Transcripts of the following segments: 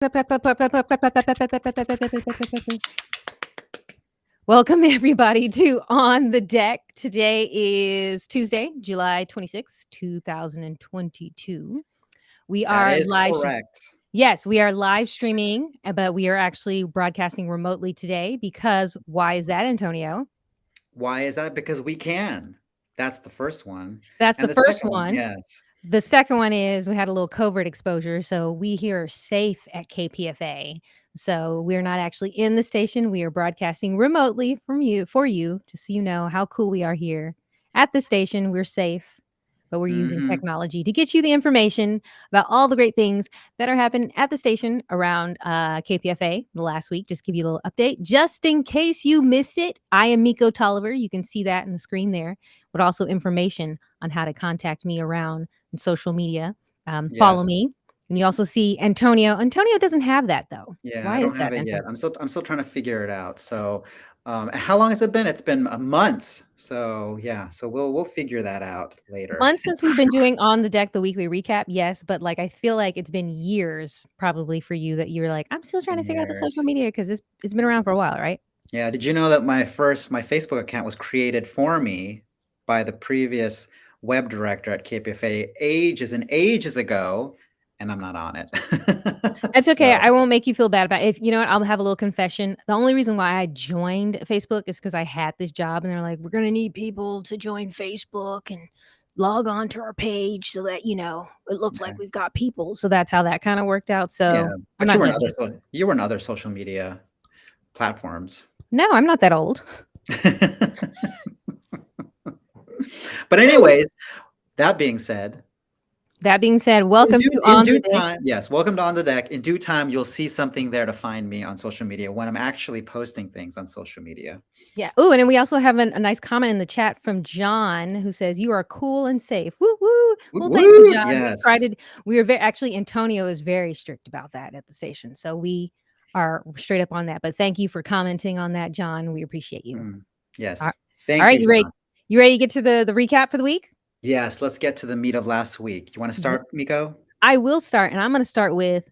Welcome everybody to On the Deck. Today is Tuesday, July 26th, 2022. We That are is live. correct. Yes, we are live streaming, but we are actually broadcasting remotely today because why is that, Antonio? Why is that? Because we can. That's the first one. That's the And the first second one, one. yes. The second one is we had a little covert exposure, so we here are safe at KPFA. So we're not actually in the station. We are broadcasting remotely for you, just so you know how cool we are here at the station. We're safe, but we're using technology to get you the information about all the great things that are happening at the station around KPFA the last week. Just give you a little update, just in case you miss it. I am mikO Tolliver. You can see that in the screen there, but also information on how to contact me around social media. Follow Yes. me. And you also see Antonio. Antonio doesn't have that though. Yeah, Why I is don't have that, it yet. Antonio? I'm still trying to figure it out. So, how long has it been? It's been months. So yeah, so we'll figure that out later. Months since we've been doing On the Deck, the weekly recap, yes, but like I feel like it's been years probably for you that you're like, I'm still trying to figure out the social Years. media because it's been around for a while, right? Yeah, did you know that my Facebook account was created for me by the previous web director at KPFA ages and ages ago, and I'm not on it. It's okay. So I won't make you feel bad about it. If you know what, I'll have a little confession. The only reason why I joined Facebook is because I had this job and they're like, we're gonna need people to join Facebook and log on to our page so that, it looks like okay. we've got people. So that's how that kind of worked out. Yeah, So I'm but not judging. you were in other social media platforms. No, I'm not that old. But anyways, that being said, That being said, in welcome due to in On due the Deck. time, yes, welcome to On the Deck. In due time, you'll see something there to find me on social media when I'm actually posting things on social media. Yeah. Oh, and then we also have a nice comment in the chat from John who says, "You are cool and safe." Woo woo. Woot Well, thank you, woot, John. yes. We are very actually Antonio is very strict about that at the station. So we are straight up on that. But thank you for commenting on that, John. We appreciate you. All Yes. right. All Thank right, you, you ready? John. You ready to get to the recap for the week? Yes, let's get to the meat of last week. You wanna Yeah. start, mikO? I will start, and I'm going to start with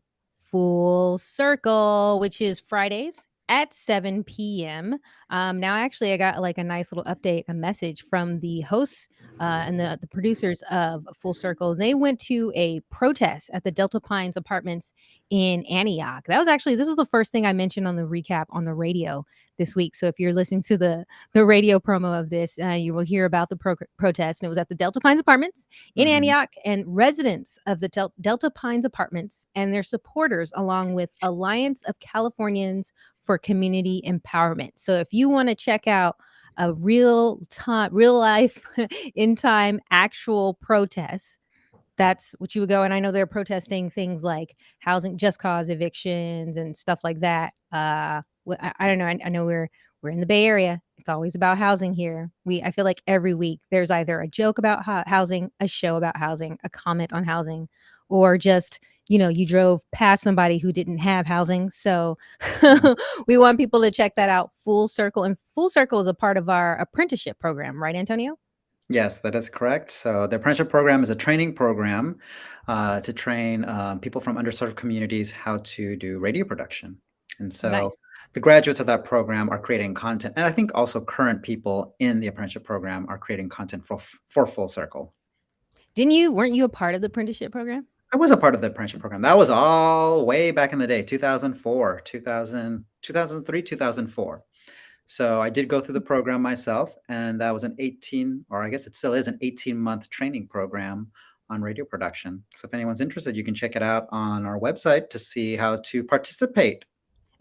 Full Circle, which is Fridays at 7 p.m. Now, actually, I got like a nice little update, a message from the hosts and the producers of Full Circle. They went to a protest at the Delta Pines Apartments in Antioch. This was the first thing I mentioned on the recap on the radio this week. So if you're listening to the radio promo of this, you will hear about the protest. And it was at the Delta Pines Apartments in Antioch, and residents of the Delta Pines Apartments and their supporters, along with Alliance of Californians for Community Empowerment. So if you want to check out a real life, in time, actual protest, that's what you would go. And I know they're protesting things like housing, just cause evictions and stuff like that. I don't know. I know we're in the Bay Area. It's always about housing here. I feel like every week there's either a joke about housing, a show about housing, a comment on housing, or just, you drove past somebody who didn't have housing. So we want people to check that out. Full Circle. And Full Circle is a part of our apprenticeship program, right, Antonio? Yes, that is correct. So the apprenticeship program is a training program to train people from underserved communities how to do radio production. And so Nice. the graduates of that program are creating content. And I think also current people in the apprenticeship program are creating content for Full Circle. Weren't you a part of the apprenticeship program? I was a part of the apprenticeship program. That was all way back in the day, 2004, 2003, 2004. So I did go through the program myself, and that was an 18, or I guess it still is an 18-month training program on radio production. So if anyone's interested, you can check it out on our website to see how to participate.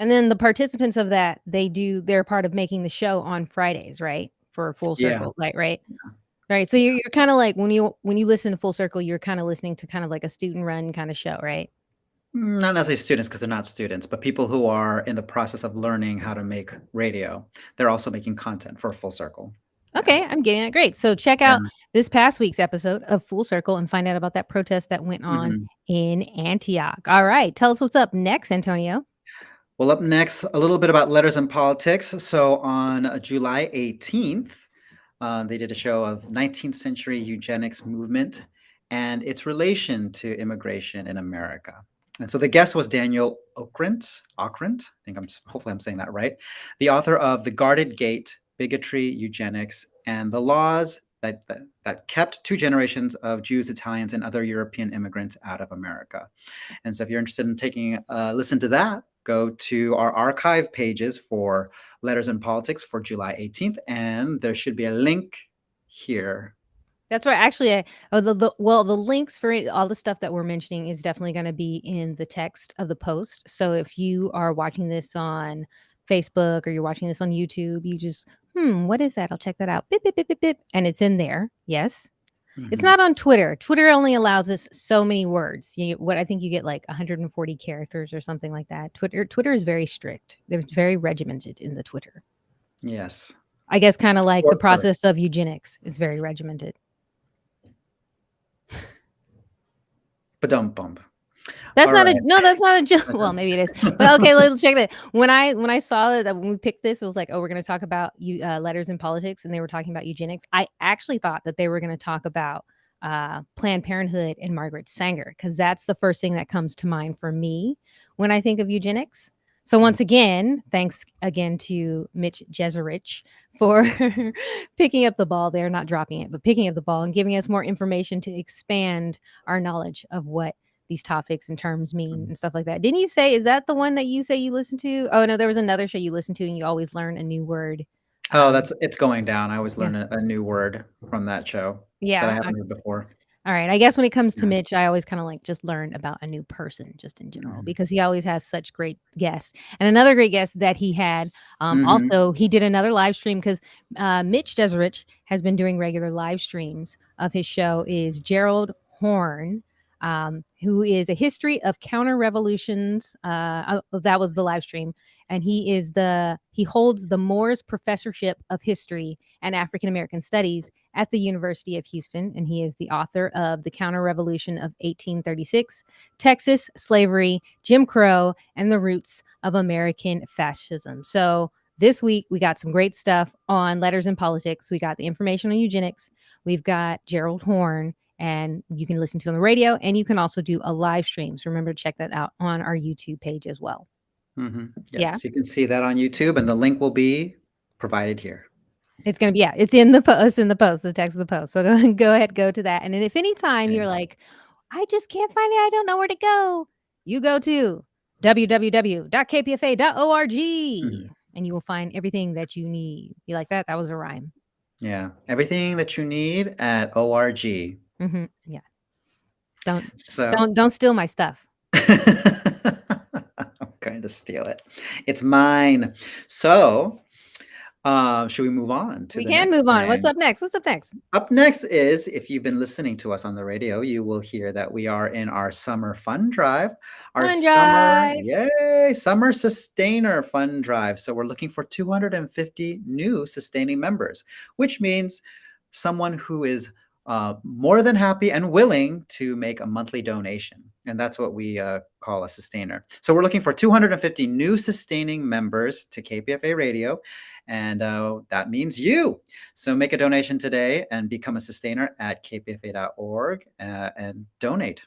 And then the participants of that, they're part of making the show on Fridays, right? For Full Yeah. Circle, like, right? Right. So you're kind of like when you listen to Full Circle, you're kind of listening to kind of like a student run kind of show, right? Not necessarily students because they're not students, but people who are in the process of learning how to make radio. They're also making content for Full Circle. Okay, I'm getting it. Great. So check Yeah. out this past week's episode of Full Circle and find out about that protest that went on in Antioch. All right. Tell us what's up next, Antonio. Well, up next, a little bit about letters and politics. So on July 18th, they did a show of 19th century eugenics movement and its relation to immigration in America. And so the guest was Daniel Okrent. Hopefully I'm saying that right. The author of The Guarded Gate, Bigotry, Eugenics, and the Laws that kept two generations of Jews, Italians, and other European immigrants out of America. And so if you're interested in taking a listen to that, go to our archive pages for Letters and Politics for July 18th, and there should be a link here. That's right. Actually, the links for all the stuff that we're mentioning is definitely going to be in the text of the post. So if you are watching this on Facebook or you're watching this on YouTube, you just what is that? I'll check that out. Bip, bip, bip, bip, bip, and it's in there. Yes. It's not on Twitter. Twitter only allows us so many words. I think you get like 140 characters or something like that. Twitter is very strict. They're very regimented in the Twitter. Yes. I guess kind of like the process of eugenics is very regimented. Ba-dum-bum. That's not a joke. Well, maybe it is. But okay, let's check it. When I saw that when we picked this, it was like, oh, we're going to talk about letters and politics, and they were talking about eugenics. I actually thought that they were going to talk about Planned Parenthood and Margaret Sanger, because that's the first thing that comes to mind for me when I think of eugenics. So once again, thanks again to Mitch Jeserich for picking up the ball there, not dropping it, but picking up the ball and giving us more information to expand our knowledge of what these topics and terms mean and stuff like that. Didn't you say, is that the one that you say you listen to? Oh no, there was another show you listen to and you always learn a new word. Oh, it's Going Down. I always learn a new word from that show that I haven't heard before. All right. I guess when it comes to Mitch, I always kind of like just learn about a new person just in general, because he always has such great guests. And another great guest that he had, also, he did another live stream, because Mitch Jeserich has been doing regular live streams of his show, is Gerald Horne, who is a history of counter revolutions. That was the live stream. And he holds the Moores Professorship of History and African American Studies at the University of Houston. And he is the author of The Counter Revolution of 1836, Texas, Slavery, Jim Crow, and the Roots of American Fascism. So this week, we got some great stuff on letters and politics. We got the information on eugenics. We've got Gerald Horne, and you can listen to on the radio, and you can also do a live stream. So remember to check that out on our YouTube page as well. Yeah. So you can see that on YouTube, and the link will be provided here. It's going to be, it's in the post, the text of the post. So go ahead, go to that. And then if anytime you're like, I just can't find it, I don't know where to go, you go to www.kpfa.org and you will find everything that you need. You like that? That was a rhyme. Yeah. Everything that you need at ORG. Yeah. Don't steal my stuff. I'm going to steal it. It's mine. So, should we move on to the next move on. What's up next? Up next is, if you've been listening to us on the radio, you will hear that we are in our summer fund drive. Summer Sustainer Fund Drive. So we're looking for 250 new sustaining members, which means someone who is more than happy and willing to make a monthly donation. And that's what we call a sustainer. So we're looking for 250 new sustaining members to KPFA Radio. And that means you. So make a donation today and become a sustainer at kpfa.org and donate.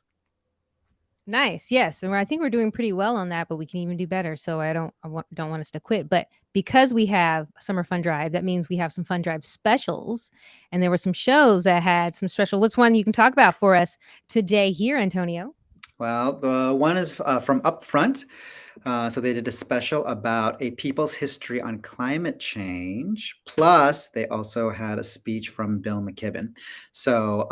Nice. Yes. And I think we're doing pretty well on that, but we can even do better. So I don't want us to quit. But because we have Summer Fund Drive, that means we have some Fund Drive specials. And there were some shows that had some special. What's one you can talk about for us today here, Antonio? Well, the one is from Upfront. So they did a special about a people's history on climate change. Plus, they also had a speech from Bill McKibben. So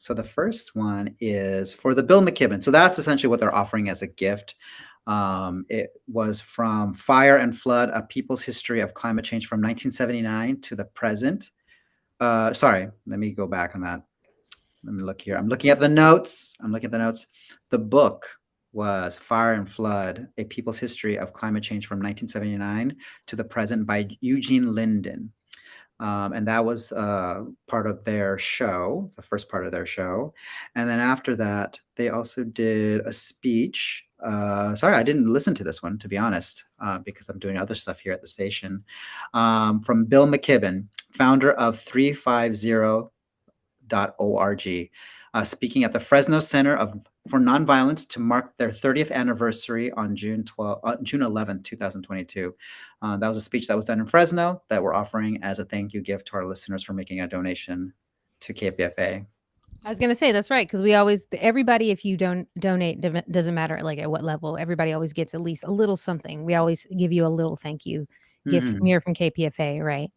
the first one is for the Bill McKibben. So that's essentially what they're offering as a gift. It was from Fire and Flood, A People's History of Climate Change from 1979 to the present. Sorry, let me go back on that. Let me look here. I'm looking at the notes. The book was Fire and Flood, A People's History of Climate Change from 1979 to the present by Eugene Linden. And that was part of their show, the first part of their show. And then after that, they also did a speech. Sorry, I didn't listen to this one, to be honest, because I'm doing other stuff here at the station. From Bill McKibben, founder of 350.org, speaking at the Fresno Center of for nonviolence to mark their 30th anniversary on June 11th, 2022. That was a speech that was done in Fresno that we're offering as a thank you gift to our listeners for making a donation to KPFA. I was gonna say that's right because we always everybody if you don't donate doesn't matter like at what level everybody always gets at least a little something. We always give you a little thank you gift from here from KPFA, right?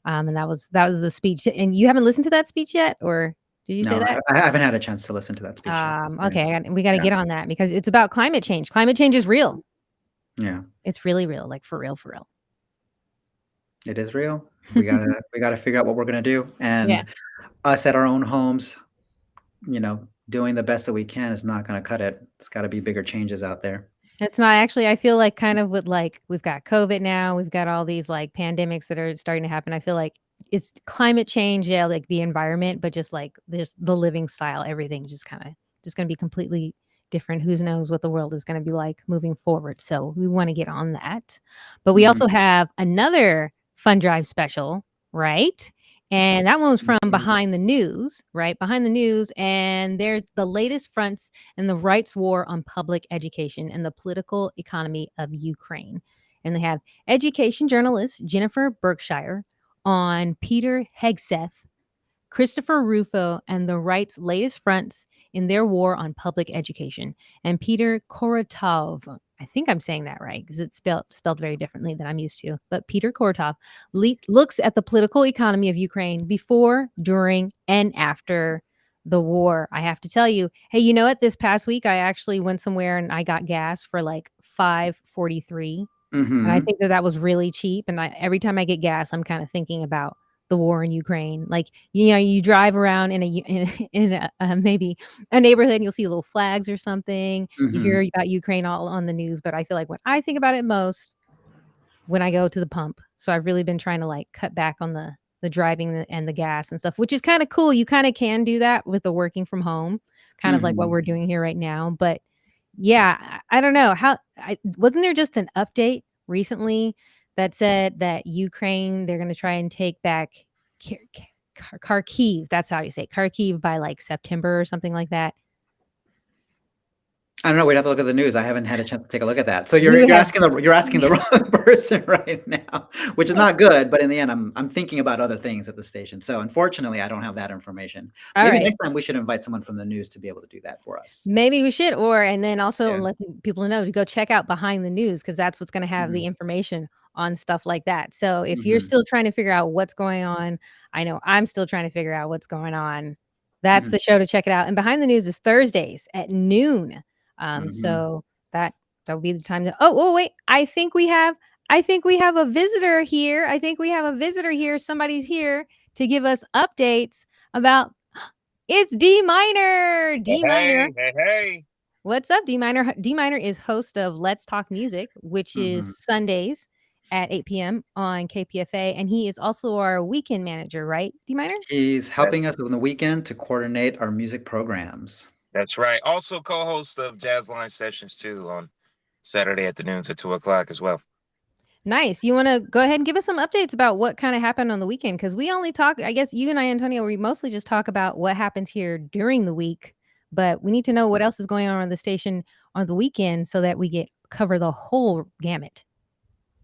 And that was the speech. And you haven't listened to that speech yet, or did you say No, that? I haven't had a chance to listen to that speech yet. Okay, we got to Yeah. get on that because it's about climate change. Climate change is real. Yeah, it's really real, like for real, for real. it is real. We gotta figure out what we're gonna do, Yeah. and us at our own homes, doing the best that we can is not gonna cut it. It's got to be bigger changes out there. It's not actually, I feel like kind of with like we've got COVID now, we've got all these like pandemics that are starting to happen. I feel like it's climate change, yeah, like the environment, but just like the living style, everything just kind of just going to be completely different. Who knows what the world is going to be like moving forward. So we want to get on that. But we also have another fund drive special, right? And that one was from Behind the News, right? Behind the News. And they're the latest fronts in the rights war on public education and the political economy of Ukraine. And they have education journalist Jennifer Berkshire on Peter Hegseth, Christopher Rufo, and the right's latest fronts in their war on public education. And Peter Korotov, I think I'm saying that right because it's spelled very differently than I'm used to. But Peter Korotov looks at the political economy of Ukraine before, during, and after the war. I have to tell you, hey, you know what? This past week, I actually went somewhere and I got gas for like $5.43. And I think that was really cheap. And every time I get gas, I'm kind of thinking about the war in Ukraine. Like, you drive around in a maybe a neighborhood and you'll see little flags or something. You hear about Ukraine all on the news, but I feel like when I think about it most, when I go to the pump. So I've really been trying to like cut back on the driving and the gas and stuff, which is kind of cool. You kind of can do that with the working from home, kind of like what we're doing here right now. But yeah, I don't know wasn't there just an update recently that said that Ukraine, they're going to try and take back Kharkiv. That's how you say it, Kharkiv by like September or something like that. I don't know. We'd have to look at the news. I haven't had a chance to take a look at that. So you're asking the wrong person right now, which is not good. But in the end, I'm thinking about other things at the station. So unfortunately, I don't have that information. Maybe next time we should invite someone from the news to be able to do that for us. Maybe we should, and then also let people know to go check out Behind the News because that's what's going to have the information on stuff like that. So if you're still trying to figure out what's going on, I know I'm still trying to figure out what's going on. That's the show to check it out. And Behind the News is Thursdays at noon. So that would be the time to. Oh wait, I think we have a visitor here. Somebody's here to give us updates about. It's D Minor. D Minor. Hey. What's up, D Minor? D Minor is host of Let's Talk Music, which is Sundays at 8 p.m. on KPFA, and he is also our weekend manager, right, D Minor? He's helping us on the weekend to coordinate our music programs. That's right. Also co-host of Jazz Line Sessions too on Saturday afternoons at 2:00 as well. Nice. You want to go ahead and give us some updates about what kind of happened on the weekend? Because we only talk, I guess you and I, Antonio, we mostly just talk about what happens here during the week, but we need to know what else is going on the station on the weekend so that we cover the whole gamut.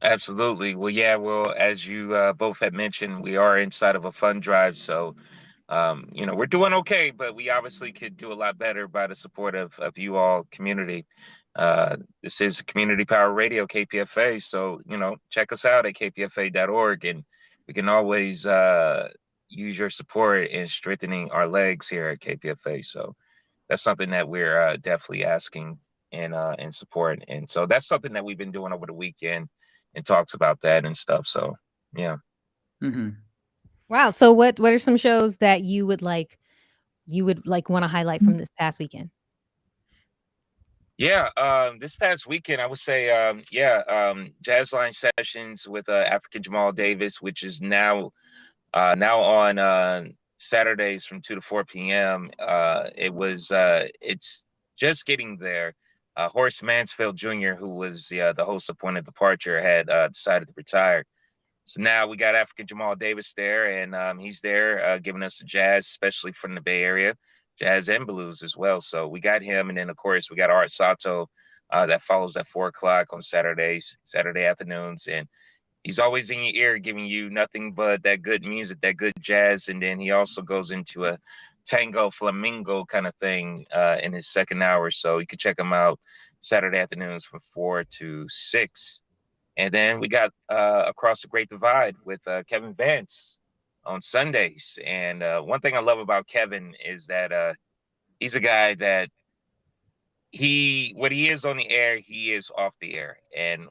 Absolutely. Well, as you both had mentioned, we are inside of a fund drive, so we're doing okay, but we obviously could do a lot better by the support of you all community. This is Community Power Radio, KPFA. So, check us out at kpfa.org, and we can always use your support in strengthening our legs here at KPFA. So that's something that we're definitely asking and support. And so that's something that we've been doing over the weekend and talks about that and stuff. So, yeah. Wow. So what are some shows that you would want to highlight from this past weekend? Yeah, this past weekend, I would say, Jazz Line Sessions with African Jamal Davis, which is now on Saturdays from 2 to 4 p.m. It's just getting there. Horace Mansfield Jr., who was the host of Point of Departure, had decided to retire. So now we got African Jamal Davis there, and he's there giving us the jazz, especially from the Bay Area. jazz and blues as well. So we got him, and then of course we got Art Sato that follows at 4 o'clock on Saturday afternoons, and he's always in your ear, giving you nothing but that good music, that good jazz, and then he also goes into a tango flamingo kind of thing in his second hour. So you can check him out Saturday afternoons from 4 to 6. And then we got Across the Great Divide with Kevin Vance on Sundays. And one thing I love about Kevin is that he's a guy that what he is on the air, he is off the air. And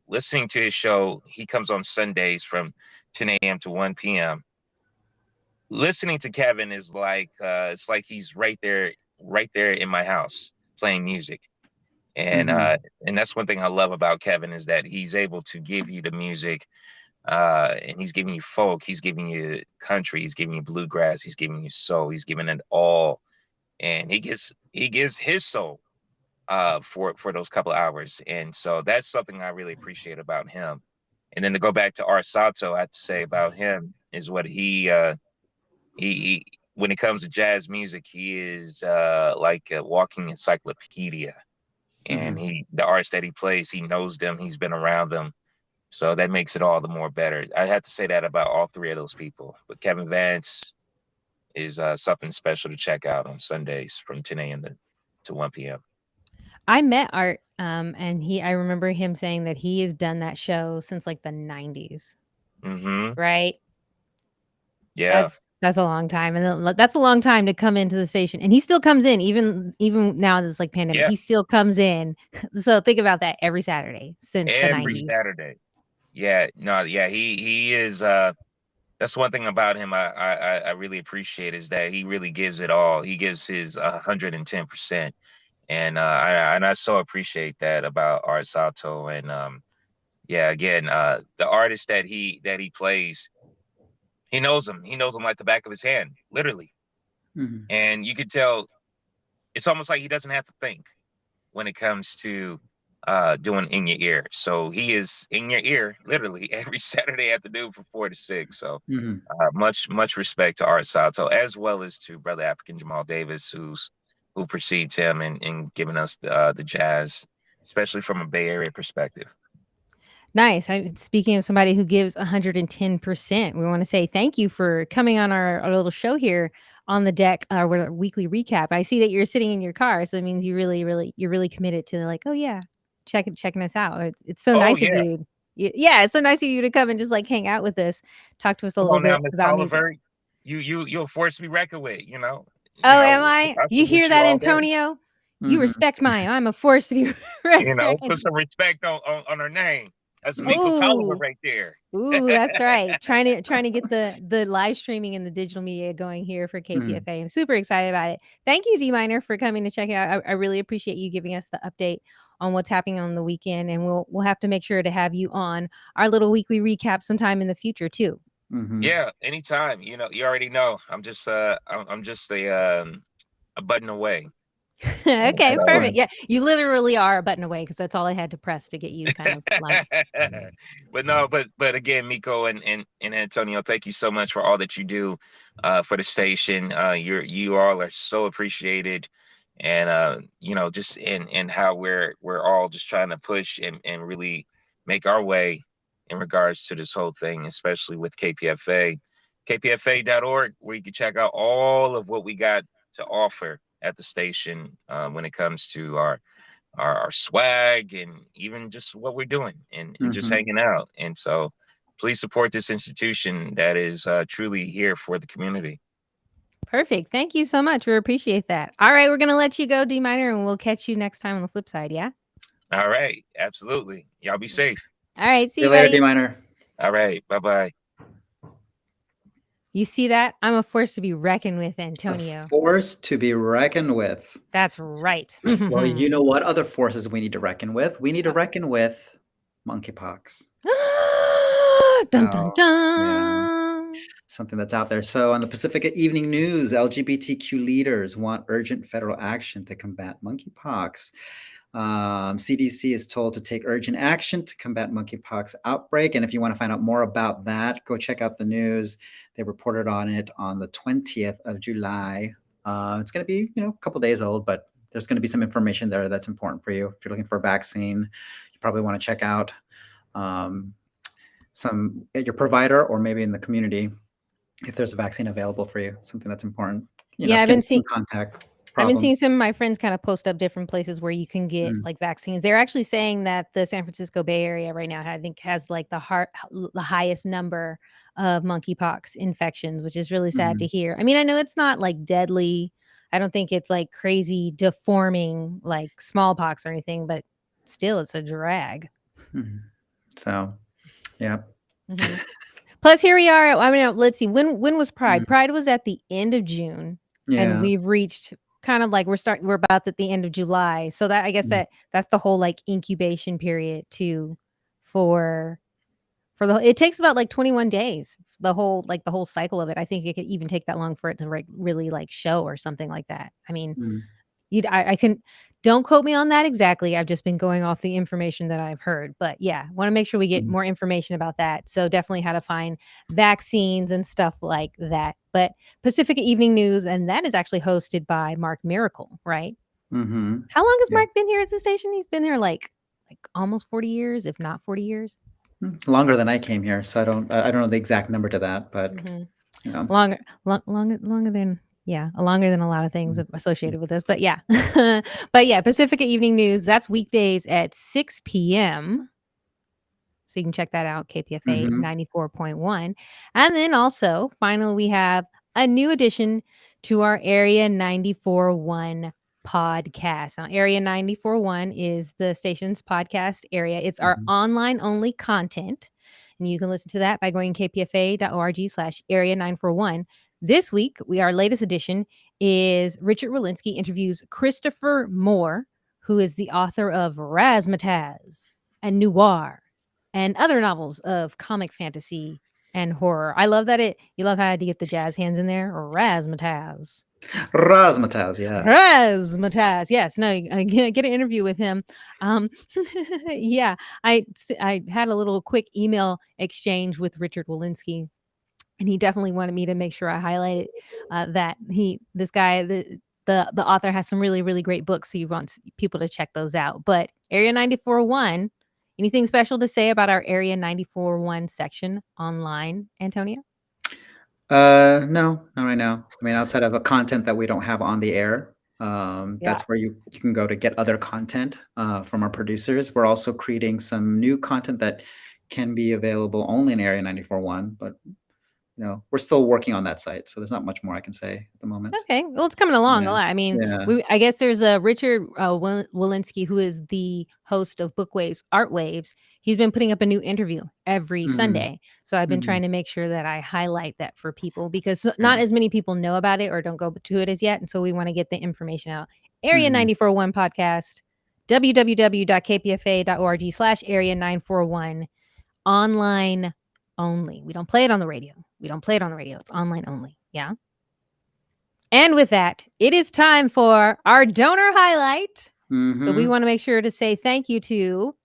listening to his show, he comes on Sundays from 10 a.m. to 1 p.m. Listening to Kevin is like it's like he's right there in my house playing music. And and that's one thing I love about Kevin is that he's able to give you the music, and he's giving you folk, he's giving you country, he's giving you bluegrass, he's giving you soul, he's giving it all, and he gives his soul for those couple of hours. And so that's something I really appreciate about him. And then to go back to Art Sato, I have to say about him is what he when it comes to jazz music, he is like a walking encyclopedia. And the artists that he plays, he knows them, he's been around them. So that makes it all the more better. I have to say that about all three of those people. But Kevin Vance is something special to check out on Sundays from 10 a.m. to 1 p.m. I met Art, and I remember him saying that he has done that show since like the 90s. Right? Yeah. That's a long time, and that's a long time to come into the station. And he still comes in, even now this like pandemic. Yeah. He still comes in. So think about that, every Saturday since the 90s. Every Saturday. Yeah. No. Yeah. He is. That's one thing about him I really appreciate is that he really gives it all. He gives his 110%, and I so appreciate that about Art Sato. And yeah, again, the artist that he plays, he knows them like the back of his hand, literally. And you could tell it's almost like he doesn't have to think when it comes to doing In Your Ear. So he is in your ear literally every Saturday afternoon from 4 to 6. So much respect to Art Sato, as well as to Brother African Jamal Davis, who precedes him in giving us the jazz, especially from a Bay Area perspective. Nice. Speaking of somebody who gives 110%, we want to say thank you for coming on our little show here on the deck, with our weekly recap. I see that you're sitting in your car, so it means you're really committed to like, oh yeah, checking us out. It's so nice of you. Yeah, it's so nice of you to come and just like hang out with us, talk to us a little bit about music. You'll force me record with, you know. Oh, am I? You hear that, Antonio? You respect mine. I'm a force to be reckoned. Put some respect on her name. That's mikO Tolliver right there. Ooh, that's right. Trying to get the live streaming and the digital media going here for KPFA. I'm super excited about it. Thank you, D Minor, for coming to check it out. I really appreciate you giving us the update on what's happening on the weekend, and we'll have to make sure to have you on our little weekly recap sometime in the future too. Yeah, anytime. You know, you already know. I'm just a button away. Okay, perfect. Yeah, you literally are a button away because that's all I had to press to get you kind of like. But again, mikO and Antonio, thank you so much for all that you do for the station. You all are so appreciated, and you know, just in how we're all just trying to push and really make our way in regards to this whole thing, especially with KPFA, kpfa.org, where you can check out all of what we got to offer at the station when it comes to our swag and even just what we're doing and just hanging out. And so please support this institution that is truly here for the community. Perfect. Thank you so much. We appreciate that. All right, we're going to let you go, D Minor, and we'll catch you next time on the flip side. Yeah. All right. Absolutely. Y'all be safe. All right. See you later, buddy. D Minor. All right. Bye-bye. You see that? I'm a force to be reckoned with, Antonio. A force to be reckoned with. That's right. Well, you know what other forces we need to reckon with? We need to reckon with monkeypox. Dun, dun, dun. Yeah. Something that's out there. So on the Pacifica Evening News, LGBTQ leaders want urgent federal action to combat monkeypox. CDC is told to take urgent action to combat monkeypox outbreak. And if you want to find out more about that, go check out the news. They reported on it on the 20th of July It's going to be, a couple days old, but there's going to be some information there that's important for you. If you're looking for a vaccine, you probably want to check out some at your provider or maybe in the community if there's a vaccine available for you. Something that's important. I've been seeing contact. I've been seeing some of my friends kind of post up different places where you can get Mm. like vaccines. They're actually saying that the San Francisco Bay Area right now, I think, has like the highest number of monkeypox infections, which is really sad to hear. I mean, I know it's not like deadly. I don't think it's like crazy deforming like smallpox or anything, but still, it's a drag. Mhm. So, yeah. Mhm. Plus, here we are. I mean, let's see. When was Pride? Mm. Pride was at the end of June, and Yeah. we've reached kind of like we're about at the end of July. So that I guess Mm. that's the whole like incubation period too for it takes about like 21 days. The whole cycle of it. I think it could even take that long for it to really like show or something like that. I mean, Mm. I can don't quote me on that exactly. I've just been going off the information that I've heard. But yeah, want to make sure we get more information about that. So definitely how to find vaccines and stuff like that. But Pacifica Evening News, and that is actually hosted by Mark Miracle, right? Mm-hmm. How long has Yeah. Mark been here at the station? He's been there like almost 40 years, if not 40 years. Longer than I came here, so I don't know the exact number to that, but longer than longer than a lot of things associated with this. But yeah. Pacifica Evening News, that's weekdays at 6 p.m. So you can check that out, KPFA 94.1. And then also, finally, we have a new addition to our Area 94.1 podcast. Now, Area 94.1 is the station's podcast area. It's our online-only content. And you can listen to that by going kpfa.org/area 941. This week, our latest edition is Richard Wolinsky interviews Christopher Moore, who is the author of Razzmatazz and Noir and other novels of comic fantasy and horror. I love that you love how I had to get the jazz hands in there. Razzmatazz. Razzmatazz, yeah. Razzmatazz. Yes. No, I get an interview with him. Yeah. I had a little quick email exchange with Richard Wolinsky, and he definitely wanted me to make sure I highlighted that this guy, the author, has some really, really great books. So he wants people to check those out. But Area 94.1, anything special to say about our Area 94.1 section online, Antonio? No, not right now. I mean, outside of a content that we don't have on the air, that's where you can go to get other content from our producers. We're also creating some new content that can be available only in Area 94.1, but we're still working on that site, so there's not much more I can say at the moment. Okay, well, it's coming along a lot. I mean, I guess there's a Richard Wolinsky, who is the host of Book Waves, Art Waves. He's been putting up a new interview every Sunday, so I've been trying to make sure that I highlight that for people, because not as many people know about it or don't go to it as yet, and so we want to get the information out. Area 94.1 podcast, www.kpfa.org/area 941, online only. We don't play it on the radio. It's online only. Yeah. And with that, it is time for our donor highlight. So we want to make sure to say thank you to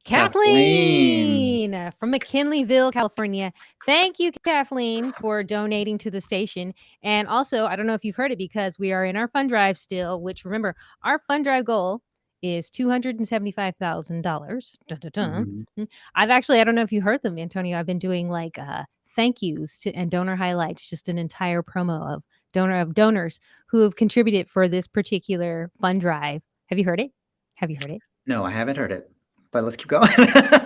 Kathleen from McKinleyville, California. Thank you, Kathleen, for donating to the station. And also, I don't know if you've heard it, because we are in our fund drive still, which, remember, our fund drive goal is $275,000. I've actually, I don't know if you heard them, Antonio. I've been doing like thank yous and donor highlights, just an entire promo of donors who have contributed for this particular fund drive. Have you heard it? No, I haven't heard it. But let's keep going,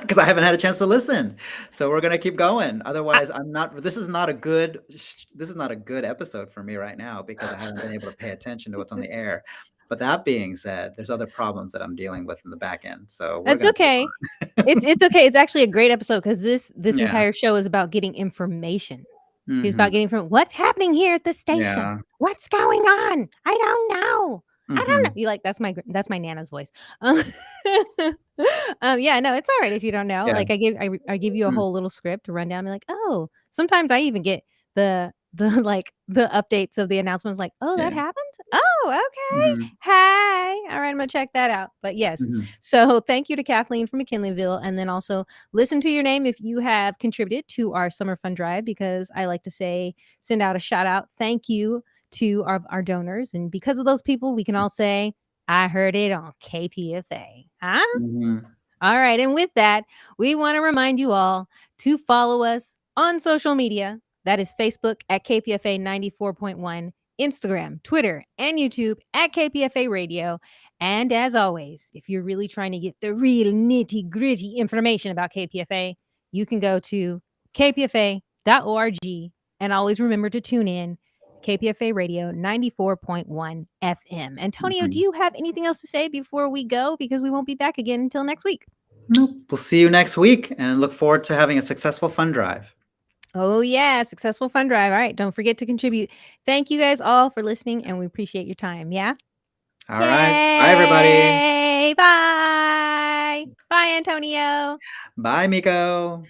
because I haven't had a chance to listen. So we're gonna keep going. Otherwise, this is not a good episode for me right now, because I haven't been able to pay attention to what's on the air. But that being said, there's other problems that I'm dealing with in the back end. So that's okay. It's okay. It's actually a great episode, because this entire show is about getting information. She's about getting from what's happening here at the station. Yeah. What's going on? I don't know. I don't know. You like, that's my Nana's voice. Yeah, no, it's all right if you don't know. Like I give you a whole little script to run down and be like, oh, sometimes I even get the updates of the announcements, like, oh, that happened. Oh, okay. Hi. All right, I'm gonna check that out. But yes, so thank you to Kathleen from McKinleyville, and then also listen to your name if you have contributed to our summer fund drive, because I like to send out a shout out, thank you to our donors. And because of those people, we can all say, I heard it on KPFA. Huh? Mhm. All right. And with that, we want to remind you all to follow us on social media. That is Facebook at KPFA 94.1, Instagram, Twitter, and YouTube at KPFA Radio. And as always, if you're really trying to get the real nitty gritty information about KPFA, you can go to kpfa.org and always remember to tune in. KPFA Radio 94.1 FM. Antonio, do you have anything else to say before we go? Because we won't be back again until next week. Nope. We'll see you next week and look forward to having a successful fund drive. Oh, yeah. Successful fund drive. All right. Don't forget to contribute. Thank you guys all for listening, and we appreciate your time. Yeah. All right. Bye, everybody. Yay. Bye. Bye, Antonio. Bye, mikO.